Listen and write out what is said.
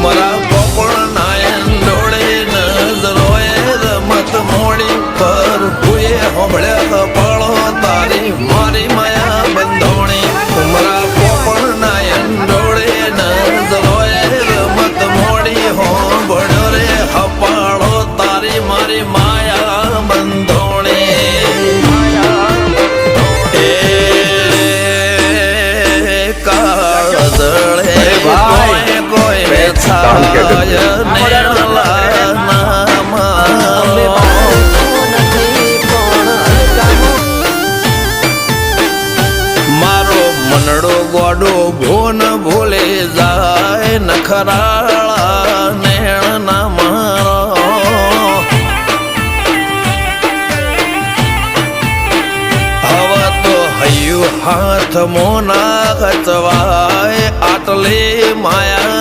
મારા ગોપણ નાયન ડોળે નજરોએ રમત મોડી પર હુએ હોબળ્યા પાળો તારી મારી માયા બંધોણી મારા ગોપણ નાયન ડોળે નજરોએ રમત મોડી હોબળ્યો રે હપાળો તારી મારી માયા બંધોણી એ કાળદળે કોઈ કોઈ છાય નેળલા મારો મનડો ગોડો ભોન ભૂલે જાય નખરાળા નેણ ના મારો હવે તો હૈયું હાથ મોના ગચવાય આટલે માયા